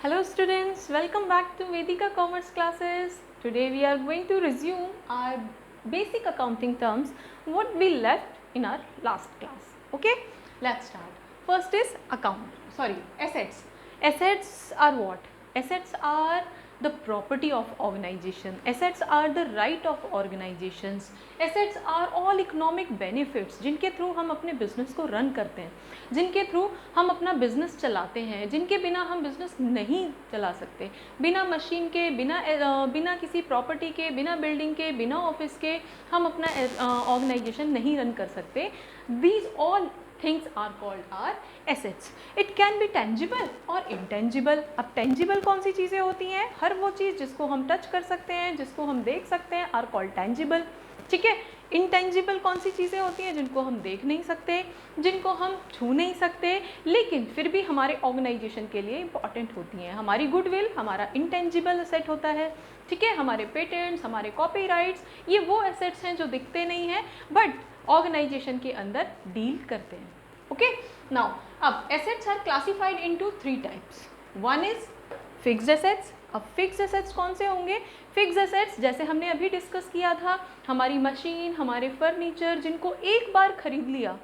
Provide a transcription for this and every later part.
Hello students, welcome back to Vedika Commerce classes. Today we are going to resume our basic accounting terms what we left in our last class. Okay, let's start. First is assets. Assets are what? Assets are the property of organization. Assets are the right of organizations. Assets are all economic benefits जिनके through हम अपने business को run करते हैं, जिनके through हम अपना business चलाते हैं, जिनके बिना हम बिजनेस नहीं चला सकते, बिना मशीन के, बिना किसी प्रॉपर्टी के, बिना बिल्डिंग के, बिना ऑफिस के हम अपना ऑर्गेनाइजेशन नहीं रन कर सकते. These all things are called our assets. It can be tangible or intangible. अब tangible कौन सी चीज़ें होती हैं? हर वो चीज़ जिसको हम टच कर सकते हैं, जिसको हम देख सकते हैं, are called tangible. ठीक है. इंटेंजिबल कौन सी चीज़ें होती हैं? जिनको हम देख नहीं सकते, जिनको हम छू नहीं सकते, लेकिन फिर भी हमारे ऑर्गेनाइजेशन के लिए इंपॉर्टेंट होती हैं. हमारी गुडविल हमारा इंटेंजिबल एसेट होता है. ठीक है. हमारे पेटेंट्स, हमारे कॉपीराइट्स, ये वो एसेट्स हैं जो दिखते नहीं हैं बट ऑर्गेनाइजेशन के अंदर डील करते हैं. ओके. नाउ अब assets are classified into 3 types. One is fixed assets. अब फिक्स्ड एसेट्स कौन से होंगे? फिक्स्ड एसेट्स जैसे हमने अभी डिस्कस किया था, हमारी मशीन, हमारे फर्नीचर जिनको एक बार खरीद लिया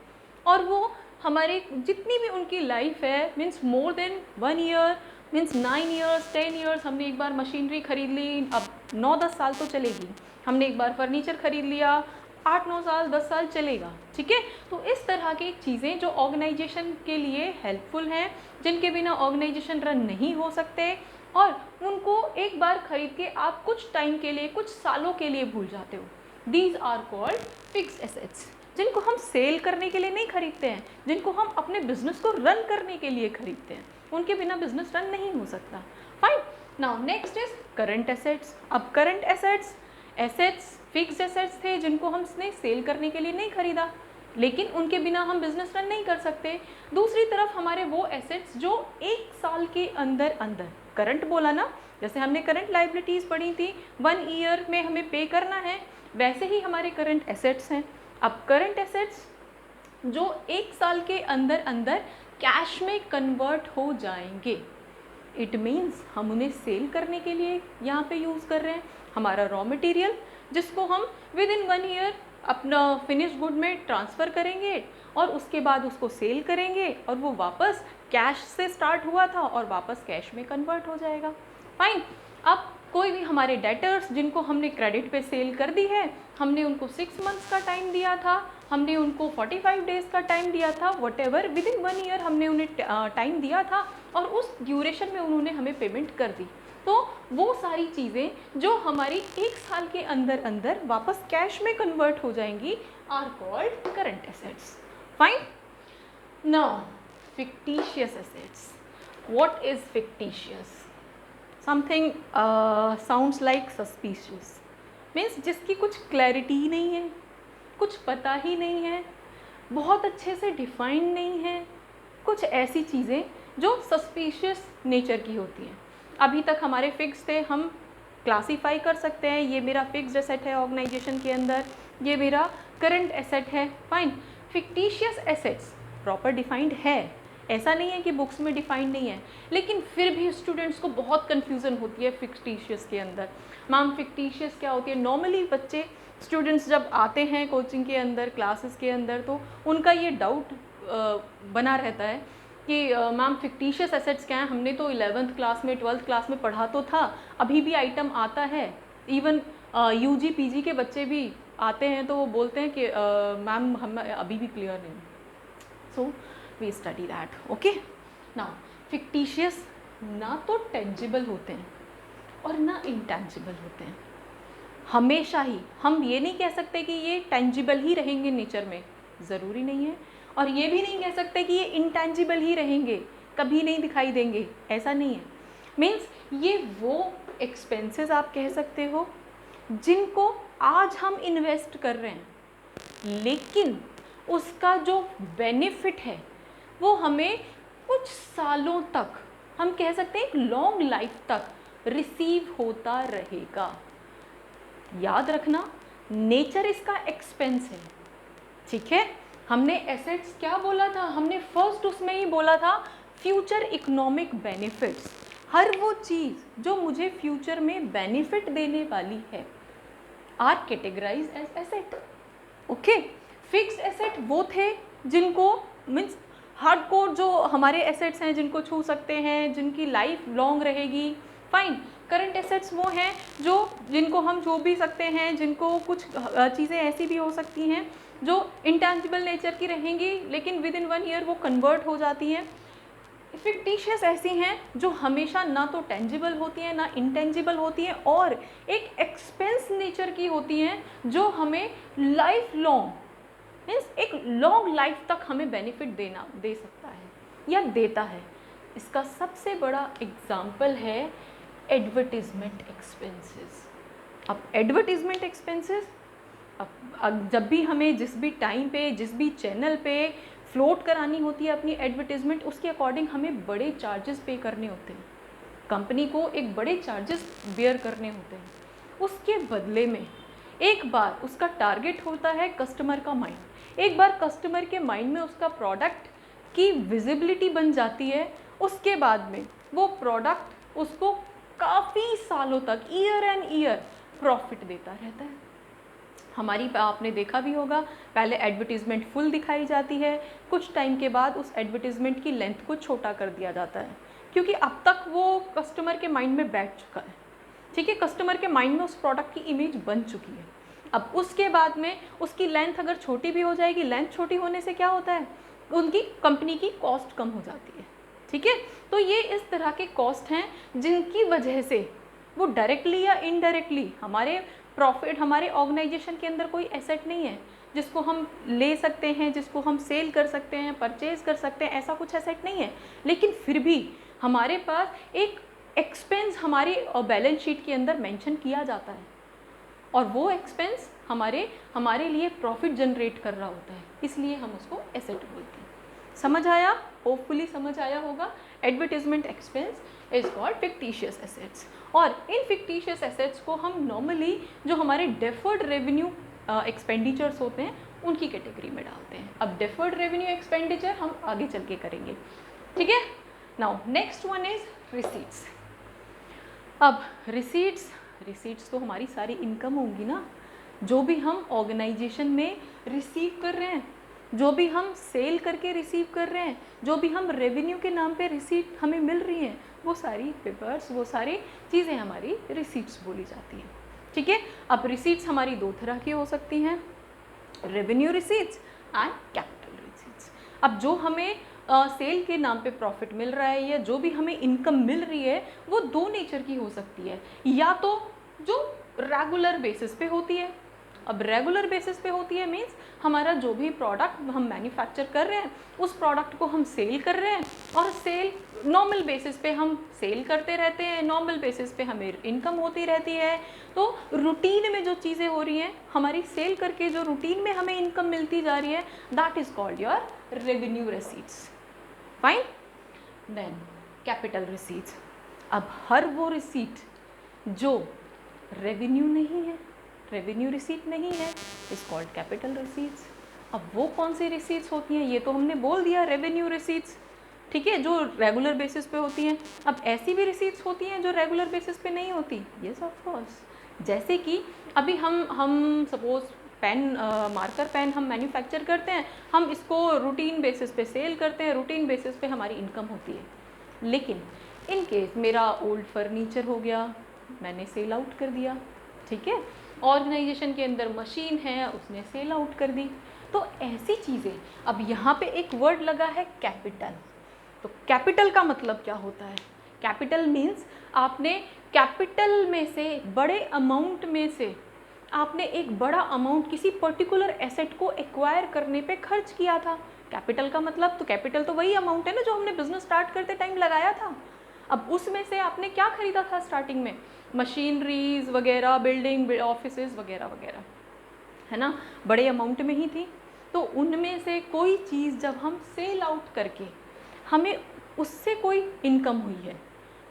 और वो हमारे जितनी भी उनकी लाइफ है, means more than 1 year, means 9 years, 10 years, हमने एक बार मशीनरी खरीद ली, अब 9-10 साल तो चलेगी. हमने एक बार फर्नीचर खरीद लिया, 8-9 साल, 10 साल चलेगा. ठीक है. तो इस तरह की चीज़ें जो ऑर्गेनाइजेशन के लिए हेल्पफुल हैं, जिनके बिना ऑर्गेनाइजेशन रन नहीं हो सकते और उनको एक बार खरीद के आप कुछ टाइम के लिए, कुछ सालों के लिए भूल जाते हो. These are called fixed assets, जिनको हम सेल करने के लिए नहीं खरीदते हैं, जिनको हम अपने बिजनेस को रन करने के लिए खरीदते हैं. उनके बिना बिजनेस रन नहीं हो सकता. Fine. Now next is current assets. अब करंट एसेट्स फिक्स्ड एसेट्स थे जिनको हमने सेल करने के लिए नहीं खरीदा, लेकिन उनके बिना हम बिजनेस रन नहीं कर सकते. दूसरी तरफ हमारे वो एसेट्स जो 1 साल के अंदर करंट बोला ना, जैसे हमने करंट लाइबिलिटीज़ पढ़ी थी, 1 ईयर में हमें पे करना है, वैसे ही हमारे करंट एसेट्स हैं. अब करंट एसेट्स जो 1 साल के अंदर कैश में कन्वर्ट हो जाएंगे. इट मीन्स हम उन्हें सेल करने के लिए यहाँ पे यूज़ कर रहे हैं. हमारा रॉ मटेरियल जिसको हम विद इन 1 ईयर अपना फिनिश गुड में ट्रांसफ़र करेंगे और उसके बाद उसको सेल करेंगे और वो वापस कैश से स्टार्ट हुआ था और वापस कैश में कन्वर्ट हो जाएगा. फाइन. अब कोई भी हमारे डेटर्स जिनको हमने क्रेडिट पे सेल कर दी है, हमने उनको 6 मंथ्स का टाइम दिया था, हमने उनको 45 डेज़ का टाइम दिया था, व्हाटएवर, विद इन 1 ईयर हमने उन्हें टाइम दिया था और उस ड्यूरेशन में उन्होंने हमें पेमेंट कर दी. तो वो सारी चीज़ें जो हमारी 1 साल के अंदर वापस कैश में कन्वर्ट हो जाएंगी are called current assets. Fine. Now fictitious assets. What is fictitious? Something sounds like suspicious. Means जिसकी कुछ क्लैरिटी ही नहीं है, कुछ पता ही नहीं है, बहुत अच्छे से डिफाइंड नहीं है, कुछ ऐसी चीज़ें जो सस्पिशियस नेचर की होती हैं. अभी तक हमारे फिक्स थे, हम क्लासीफाई कर सकते हैं, ये मेरा फिक्स्ड एसेट है ऑर्गेनाइजेशन के अंदर, ये मेरा करंट एसेट है. Fine. Fictitious assets proper defined है, ऐसा नहीं है कि बुक्स में डिफाइंड नहीं है, लेकिन फिर भी स्टूडेंट्स को बहुत कन्फ्यूज़न होती है फिक्टिशियस के अंदर. मैम फिक्टिशियस क्या होती है? नॉर्मली बच्चे स्टूडेंट्स जब आते हैं कोचिंग के अंदर, क्लासेस के अंदर, तो उनका ये डाउट बना रहता है कि मैम फिक्टिशियस एसेट्स क्या हैं? हमने तो 11th क्लास में, 12th क्लास में पढ़ा तो था, अभी भी आइटम आता है, इवन UG PG के बच्चे भी आते हैं तो वो बोलते हैं कि मैम हम अभी भी क्लियर नहीं. So we study that. Okay. Now fictitious ना तो टेंजिबल होते हैं और ना इंटेंजिबल होते हैं. हमेशा ही हम ये नहीं कह सकते कि ये टेंजिबल ही रहेंगे नेचर में, ज़रूरी नहीं है, और ये भी नहीं कह सकते कि ये इंटेंजिबल ही रहेंगे, कभी नहीं दिखाई देंगे, ऐसा नहीं है. मीन्स ये वो एक्सपेंसेस आप कह सकते हो जिनको आज हम इन्वेस्ट कर रहे हैं, लेकिन उसका जो बेनिफिट है वो हमें कुछ सालों तक, हम कह सकते हैं एक लॉन्ग लाइफ तक रिसीव होता रहेगा. याद रखना, नेचर इसका एक्सपेंस है. ठीक है. हमने एसेट्स क्या बोला था, हमने फर्स्ट उसमें ही बोला था फ्यूचर इकोनॉमिक बेनिफिट्स। हर वो चीज़ जो मुझे फ्यूचर में बेनिफिट देने वाली है are categorize as asset. Okay, fix asset वो थे जिनको मीन्स हार्डकोर जो हमारे एसेट्स हैं जिनको छू सकते हैं, जिनकी लाइफ लॉन्ग रहेगी, फाइन। करंट एसेट्स वो हैं जो जिनको हम छू भी सकते हैं, जिनको कुछ चीज़ें ऐसी भी हो सकती हैं जो इंटेंजिबल नेचर की रहेंगी लेकिन विद इन 1 ईयर वो कन्वर्ट हो जाती हैं। फिक्टिशियस ऐसी हैं जो हमेशा ना तो टेंजिबल होती हैं ना इंटेंजिबल होती हैं और एक एक्सपेंस नेचर की होती हैं जो हमें लाइफ लॉन्ग मीन्स एक लॉन्ग लाइफ तक हमें बेनिफिट दे सकता है या देता है। इसका सबसे बड़ा एग्जाम्पल है एडवर्टीजमेंट एक्सपेंसेस। अब एडवर्टीजमेंट एक्सपेंसेस, अब जब भी हमें जिस भी टाइम पे जिस भी चैनल पे फ्लोट करानी होती है अपनी एडवर्टीजमेंट, उसके अकॉर्डिंग हमें बड़े चार्जेस पे करने होते हैं, कंपनी को एक बड़े चार्जेस बेयर करने होते हैं। उसके बदले में एक बार उसका टारगेट होता है कस्टमर का माइंड, एक बार कस्टमर के माइंड में उसका प्रोडक्ट की विजिबिलिटी बन जाती है, उसके बाद में वो प्रोडक्ट उसको काफ़ी सालों तक ईयर एंड ईयर प्रॉफिट देता रहता है। हमारी आपने देखा भी होगा, पहले एडवर्टीज़मेंट फुल दिखाई जाती है, कुछ टाइम के बाद उस एडवर्टीज़मेंट की लेंथ को छोटा कर दिया जाता है क्योंकि अब तक वो कस्टमर के माइंड में बैठ चुका है। ठीक है, कस्टमर के माइंड में उस प्रोडक्ट की इमेज बन चुकी है। अब उसके बाद में उसकी लेंथ अगर छोटी भी हो जाएगी, लेंथ छोटी होने से क्या होता है, उनकी कंपनी की कॉस्ट कम हो जाती है। ठीक है, तो ये इस तरह के कॉस्ट हैं जिनकी वजह से वो डायरेक्टली या इनडायरेक्टली हमारे प्रॉफिट, हमारे ऑर्गेनाइजेशन के अंदर कोई एसेट नहीं है जिसको हम ले सकते हैं, जिसको हम सेल कर सकते हैं, परचेज कर सकते हैं, ऐसा कुछ एसेट नहीं है। लेकिन फिर भी हमारे पास एक एक्सपेंस हमारी बैलेंस शीट के अंदर मेंशन किया जाता है और वो एक्सपेंस हमारे लिए प्रॉफिट जनरेट कर रहा होता है, इसलिए हम उसको एसेट बोलते हैं। समझ आया? होपफुली समझ आया होगा। Advertisement expense is called fictitious assets. और इन फिक्टिशियस एसेट्स को हम नॉर्मली जो हमारे डेफर्ड रेवेन्यू एक्सपेंडिचर्स होते हैं उनकी कैटेगरी में डालते हैं। अब डेफर्ड रेवेन्यू एक्सपेंडिचर हम आगे चल के करेंगे। ठीक है, now next one is receipts. अब रिसीट्स तो हमारी सारी इनकम होंगी ना, जो भी हम ऑर्गेनाइजेशन में रिसीव कर रहे हैं, जो भी हम सेल करके रिसीव कर रहे हैं, जो भी हम रेवेन्यू के नाम पे रिसीट हमें मिल रही हैं, वो सारी पेपर्स, वो सारी चीज़ें हमारी रिसीट्स बोली जाती हैं। ठीक है, अब रिसीट्स हमारी दो तरह की हो सकती हैं, revenue receipts and capital receipts. अब जो हमें सेल के नाम पे प्रॉफिट मिल रहा है या जो भी हमें इनकम मिल रही है वो दो नेचर की हो सकती है, या तो जो रेगुलर बेसिस पे होती है। अब रेगुलर बेसिस पे होती है मीन्स हमारा जो भी प्रोडक्ट हम मैन्युफैक्चर कर रहे हैं उस प्रोडक्ट को हम सेल कर रहे हैं और सेल नॉर्मल बेसिस पे हम सेल करते रहते हैं, नॉर्मल बेसिस पे हमें इनकम होती रहती है। तो रूटीन में जो चीज़ें हो रही हैं हमारी सेल करके जो रूटीन में हमें इनकम मिलती जा रही है, that is called your revenue receipts. Fine, then capital receipts. अब हर वो रिसीट जो रेवेन्यू नहीं है, रेवेन्यू रिसीट नहीं है, इज कॉल्ड कैपिटल रिसीट्स। अब वो कौन सी रिसीट्स होती हैं, ये तो हमने बोल दिया रेवेन्यू रिसीट्स। ठीक है, जो रेगुलर बेसिस पे होती हैं। अब ऐसी भी रिसीट्स होती हैं जो रेगुलर बेसिस पे नहीं होती, यस ऑफ कोर्स। जैसे कि अभी हम सपोज पेन, मार्कर पेन हम मैन्युफैक्चर करते हैं, हम इसको रूटीन बेसिस पे सेल करते हैं, रूटीन बेसिस पे हमारी इनकम होती है। लेकिन इन केस मेरा ओल्ड फर्नीचर हो गया, मैंने सेल आउट कर दिया। ठीक है, ऑर्गेनाइजेशन के अंदर मशीन है, उसने सेल आउट कर दी। तो ऐसी चीज़ें, अब यहाँ पे एक वर्ड लगा है कैपिटल। तो कैपिटल का मतलब क्या होता है? कैपिटल मीन्स आपने कैपिटल में से, बड़े अमाउंट में से आपने एक बड़ा अमाउंट किसी पर्टिकुलर एसेट को एक्वायर करने पे खर्च किया था। कैपिटल का मतलब, तो कैपिटल तो वही अमाउंट है ना जो हमने बिजनेस स्टार्ट करते टाइम लगाया था। अब उसमें से आपने क्या खरीदा था स्टार्टिंग में? मशीनरीज वगैरह, बिल्डिंग, ऑफिसेज वगैरह वगैरह, है ना, बड़े अमाउंट में ही थी। तो उनमें से कोई चीज़ जब हम सेल आउट करके हमें उससे कोई इनकम हुई है,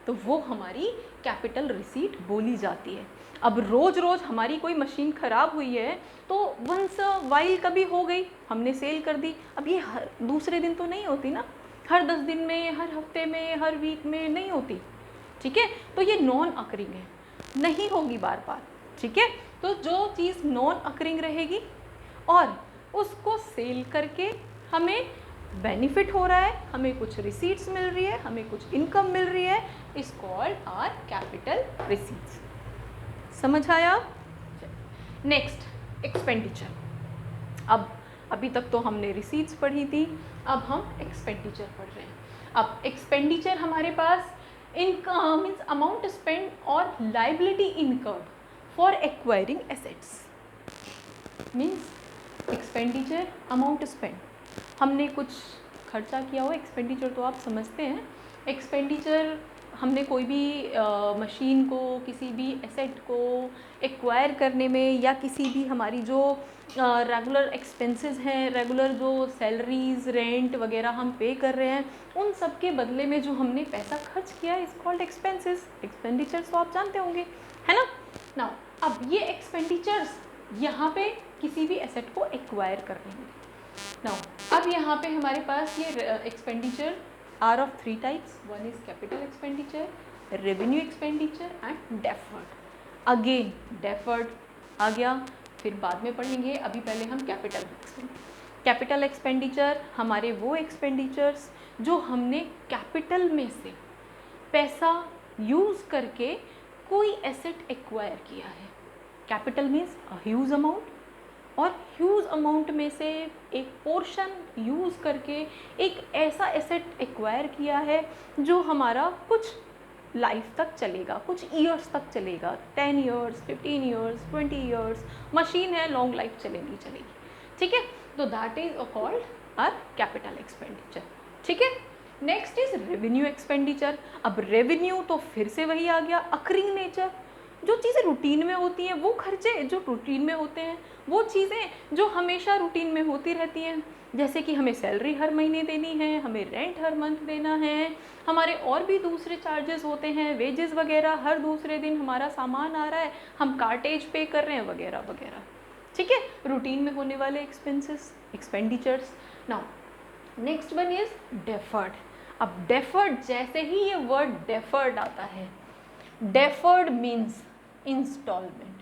तो वो हमारी कैपिटल रिसीट बोली जाती है। अब रोज़ रोज़ हमारी कोई मशीन ख़राब हुई है तो वंस वाइल कभी हो गई, हमने सेल कर दी, अब ये हर दूसरे दिन तो नहीं होती ना, हर 10 दिन में, हर हफ्ते में, हर वीक में नहीं होती, ठीक है। तो ये नॉन अकरिंग है, नहीं होगी बार बार, ठीक है। तो जो चीज़ नॉन अकरिंग रहेगी और उसको सेल करके हमें बेनिफिट हो रहा है, हमें कुछ रिसीट्स मिल रही है, हमें कुछ इनकम मिल रही है, is called are capital receipts. समझ आया? Next expenditure. अब अभी तक तो हमने रिसीट्स पढ़ी थी, अब हम एक्सपेंडिचर पढ़ रहे हैं। अब एक्सपेंडिचर हमारे पास इनकम मीन्स अमाउंट स्पेंड और liability incurred for acquiring assets. Means expenditure amount spend, हमने कुछ खर्चा किया हो, एक्सपेंडिचर तो आप समझते हैं। एक्सपेंडिचर हमने कोई भी मशीन को, किसी भी एसेट को एक्वायर करने में, या किसी भी हमारी जो रेगुलर एक्सपेंसेस हैं, रेगुलर जो सैलरीज, रेंट वगैरह हम पे कर रहे हैं, उन सब के बदले में जो हमने पैसा खर्च किया है इज कॉल्ड एक्सपेंसेस। एक्सपेंडिचर्स तो आप जानते होंगे, है ना। नाउ अब ये एक्सपेंडिचर्स यहाँ पे किसी भी एसेट को एक्वायर कर रहे हैं। नाउ अब यहाँ पे हमारे पास ये expenditure are of 3 types, one is capital expenditure, revenue expenditure and deferred. Again deferred आ गया, फिर बाद में पढ़ेंगे, अभी पहले हम कैपिटल एक्सपेंडिचर हमारे वो एक्सपेंडिचर्स जो हमने कैपिटल में से पैसा यूज़ करके कोई एसेट एक्वायर किया है। Capital means a huge amount, और ह्यूज अमाउंट में से एक पोर्शन यूज़ करके एक ऐसा एसेट एक्वायर किया है जो हमारा कुछ लाइफ तक चलेगा, कुछ ईयर्स तक चलेगा, 10 ईयर्स, 15 ईयर्स, 20 ईयर्स, मशीन है, लॉन्ग लाइफ चलेगी, ठीक है। तो that is called are capital expenditure, ठीक है। Next is revenue expenditure. अब रेवेन्यू तो फिर से वही आ गया, अकरिंग नेचर, जो चीज़ें रूटीन में होती हैं, वो खर्चे जो रूटीन में होते हैं, वो चीज़ें जो हमेशा रूटीन में होती रहती हैं, जैसे कि हमें सैलरी हर महीने देनी है, हमें रेंट हर मंथ देना है, हमारे और भी दूसरे चार्जेस होते हैं, वेजेस वगैरह, हर दूसरे दिन हमारा सामान आ रहा है, हम कार्टेज पे कर रहे हैं वगैरह वगैरह, ठीक है। रूटीन में होने वाले expenses, expenditures. Now next one is deferred. अब डेफर्ड, जैसे ही ये वर्ड डेफर्ड आता है, डेफर्ड मीन्स इंस्टॉलमेंट।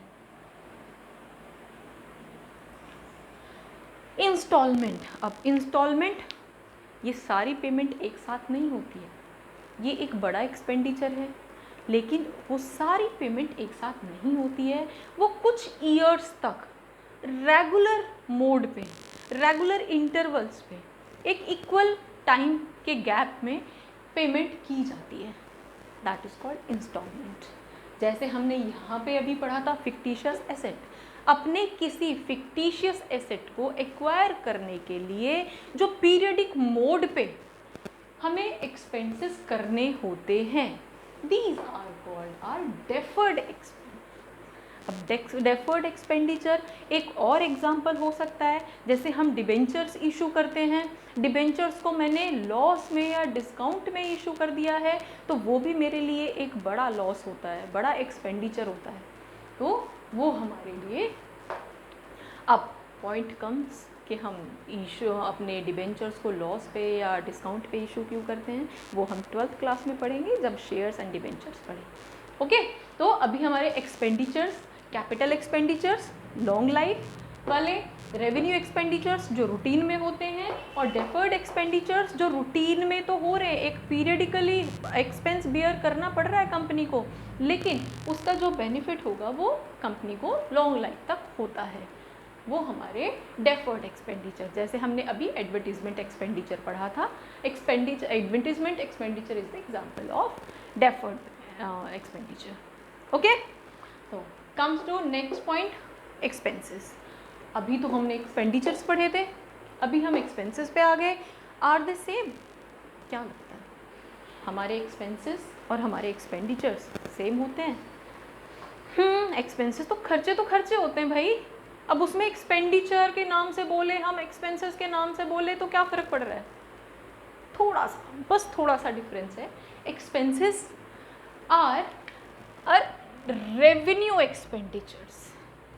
इंस्टॉलमेंट, अब इंस्टॉलमेंट ये सारी पेमेंट एक साथ नहीं होती है, ये एक बड़ा एक्सपेंडिचर है, लेकिन वो सारी पेमेंट एक साथ नहीं होती है, वो कुछ ईयर्स तक रेगुलर मोड पे, रेगुलर इंटरवल्स पे, एक इक्वल टाइम के गैप में पेमेंट की जाती है, दैट इज कॉल्ड इंस्टॉलमेंट। जैसे हमने यहाँ पे अभी पढ़ा था फिक्टिशियस एसेट, अपने किसी फिक्टिशियस एसेट को एक्वायर करने के लिए जो पीरियडिक मोड पे हमें एक्सपेंसेस करने होते हैं, these are called are deferred expense. अब डेफर्ड एक्सपेंडिचर एक और एग्जांपल हो सकता है, जैसे हम डिबेंचर्स इशू करते हैं, डिबेंचर्स को मैंने लॉस में या डिस्काउंट में इशू कर दिया है, तो वो भी मेरे लिए एक बड़ा लॉस होता है, बड़ा एक्सपेंडिचर होता है, तो वो हमारे लिए। अब पॉइंट कम्स कि हम इशू अपने डिबेंचर्स को लॉस पे या डिस्काउंट पे इशू क्यों करते हैं, वो हम 12th क्लास में पढ़ेंगे जब शेयर्स एंड डिबेंचर्स पढ़ें, ओके। तो अभी हमारे expenditures, capital expenditures long life वाले, रेवेन्यू एक्सपेंडिचर्स जो रूटीन में होते हैं, और डेफर्ड एक्सपेंडिचर्स जो रूटीन में तो हो रहे हैं, एक पीरियडिकली एक्सपेंस बियर करना पड़ रहा है कंपनी को, लेकिन उसका जो बेनिफिट होगा वो कंपनी को लॉन्ग लाइफ तक होता है, वो हमारे डेफर्ड एक्सपेंडिचर। जैसे हमने अभी एडवर्टीजमेंट एक्सपेंडिचर पढ़ा था, advertisement expenditure is the example of deferred expenditure, okay. तो comes to next point, expenses. अभी तो हमने एक्सपेंडिचर्स पढ़े थे, अभी हम एक्सपेंसेस पे आ गए। Are the same? क्या लगता है, हमारे एक्सपेंसेस और हमारे एक्सपेंडिचर्स सेम होते हैं? एक्सपेंसेस तो खर्चे होते हैं भाई, अब उसमें एक्सपेंडिचर के नाम से बोले हम, एक्सपेंसेस के नाम से बोले, तो क्या फ़र्क पड़ रहा है? थोड़ा सा, बस थोड़ा सा डिफरेंस है। Expenses are revenue expenditures.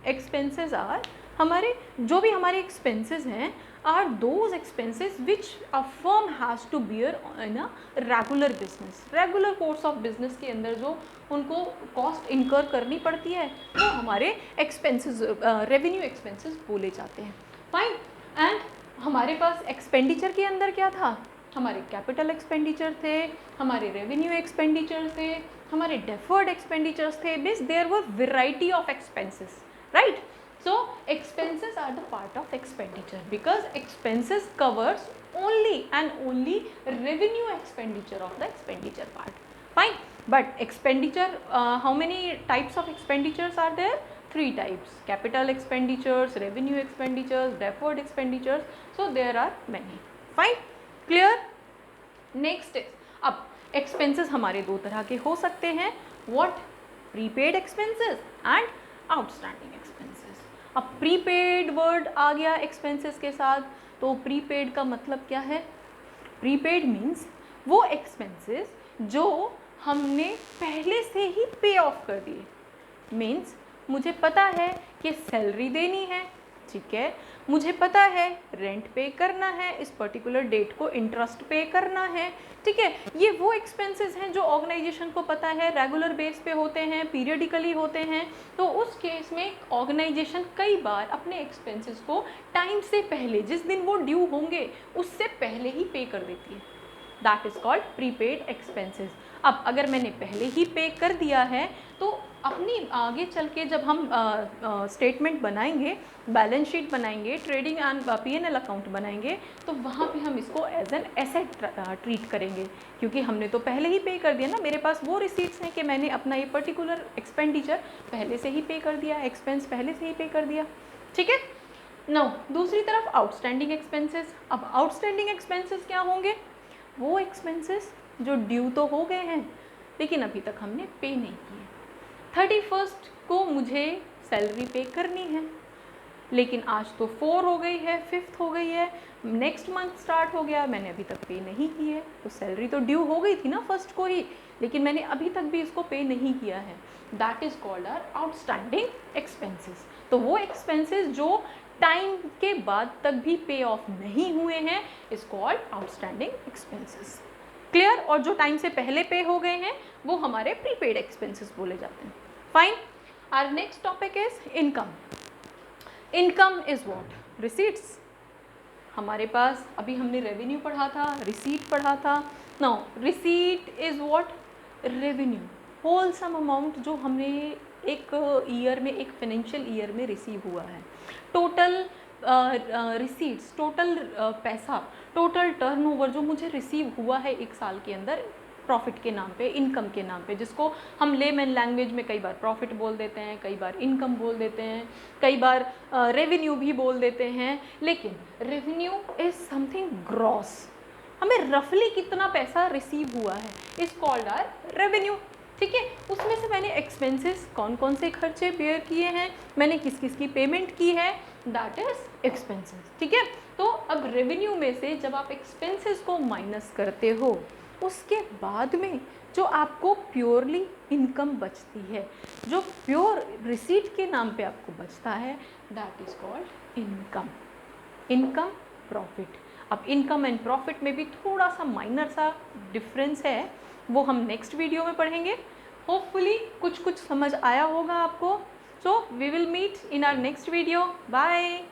Expenses are हमारे जो भी हमारे एक्सपेंसेस हैं are those expenses which a firm has to bear in a regular business. Regular course of business के अंदर जो उनको कॉस्ट इनकर करनी पड़ती है वो हमारे एक्सपेंसेस रेवेन्यू एक्सपेंसेस बोले जाते हैं। फाइन। एंड हमारे पास एक्सपेंडिचर के अंदर क्या था, हमारे कैपिटल एक्सपेंडिचर थे, हमारे रेवेन्यू एक्सपेंडिचर थे, हमारे डेफर्ड एक्सपेंडिचर्स थे। Means there were variety of expenses, right? So expenses are the part of expenditure because expenses covers only and only revenue expenditure of the expenditure part. Fine. But expenditure, how many types of expenditures are there? 3 types: capital expenditures, revenue expenditures, deferred expenditures. So there are many. Fine. Clear? Next is, अब expenses हमारे 2 तरह के हो सकते हैं. What? Prepaid expenses and outstanding expenses. अब prepaid word आ गया expenses के साथ, तो प्रीपेड का मतलब क्या है? प्रीपेड मीन्स वो एक्सपेंसेस जो हमने पहले से ही पे ऑफ कर दिए। मीन्स मुझे पता है कि सैलरी देनी है, ठीक है, मुझे पता है रेंट पे करना है, इस पर्टिकुलर डेट को इंटरेस्ट पे करना है, ठीक है। ये वो एक्सपेंसेस हैं जो ऑर्गेनाइजेशन को पता है रेगुलर बेस पे होते हैं, पीरियडिकली होते हैं। तो उस केस में ऑर्गेनाइजेशन कई बार अपने एक्सपेंसेस को टाइम से पहले, जिस दिन वो ड्यू होंगे उससे पहले ही पे कर देती है। That is called prepaid expenses. अब अगर मैंने पहले ही पे कर दिया है तो अपनी आगे चल के जब हम स्टेटमेंट बनाएंगे, बैलेंस शीट बनाएंगे, ट्रेडिंग एंड P&L अकाउंट बनाएंगे, तो वहाँ पे हम इसको एज एन एसेट ट्रीट करेंगे, क्योंकि हमने तो पहले ही पे कर दिया ना। मेरे पास वो रिसीट्स हैं कि मैंने अपना ये पर्टिकुलर एक्सपेंडिचर पहले से ही पे कर दिया, एक्सपेंस पहले से ही पे कर दिया, ठीक है। नो, दूसरी तरफ आउटस्टैंडिंग एक्सपेंसेस। अब आउटस्टैंडिंग एक्सपेंसेस क्या होंगे? वो एक्सपेंसेस जो ड्यू तो हो गए हैं लेकिन अभी तक हमने पे नहीं किए। 31 को मुझे सैलरी पे करनी है, लेकिन आज तो 4 हो गई है, 5th हो गई है, नेक्स्ट मंथ स्टार्ट हो गया, मैंने अभी तक पे नहीं की है। तो सैलरी तो ड्यू हो गई थी ना 1st को ही, लेकिन मैंने अभी तक भी इसको पे नहीं किया है। That is called are outstanding expenses. तो वो एक्सपेंसेस जो टाइम के बाद तक भी पे ऑफ नहीं हुए हैं is called outstanding expenses. Clear? और जो टाइम से पहले पे हो गए हैं वो हमारे प्रीपेड एक्सपेंसेस बोले जाते हैं। Fine. Our next topic is income. Income is what? Receipts. हमारे पास अभी हमने रेवेन्यू पढ़ा था, रिसीट पढ़ा था। Now receipt is what? Revenue, wholesome amount जो हमने एक ईयर में, एक फाइनेंशियल ईयर में रिसीव हुआ है। टोटल रिसीट्स, टोटल पैसा, टोटल टर्नओवर जो मुझे रिसीव हुआ है एक साल के अंदर प्रॉफिट के नाम पे, इनकम के नाम पे, जिसको हम लेमैन लैंग्वेज में कई बार प्रॉफिट बोल देते हैं, कई बार इनकम बोल देते हैं, कई बार रेवेन्यू भी बोल देते हैं। लेकिन रेवेन्यू इज समथिंग ग्रॉस, हमें रफली कितना पैसा रिसीव हुआ है इज कॉल्ड आर रेवेन्यू, ठीक है। उसमें से मैंने एक्सपेंसेस कौन कौन से खर्चे बेयर किए हैं, मैंने किस किस की पेमेंट की है, दैट इज एक्सपेंसेस, ठीक है। तो अब रेवेन्यू में से जब आप एक्सपेंसेस को माइनस करते हो उसके बाद में जो आपको प्योरली इनकम बचती है, जो प्योर रिसीट के नाम पे आपको बचता है, that is called income. Income, profit. अब इनकम एंड प्रॉफिट में भी थोड़ा सा माइनर सा डिफरेंस है, वो हम नेक्स्ट वीडियो में पढ़ेंगे। होपफुली कुछ समझ आया होगा आपको। So we will meet in our next video. Bye.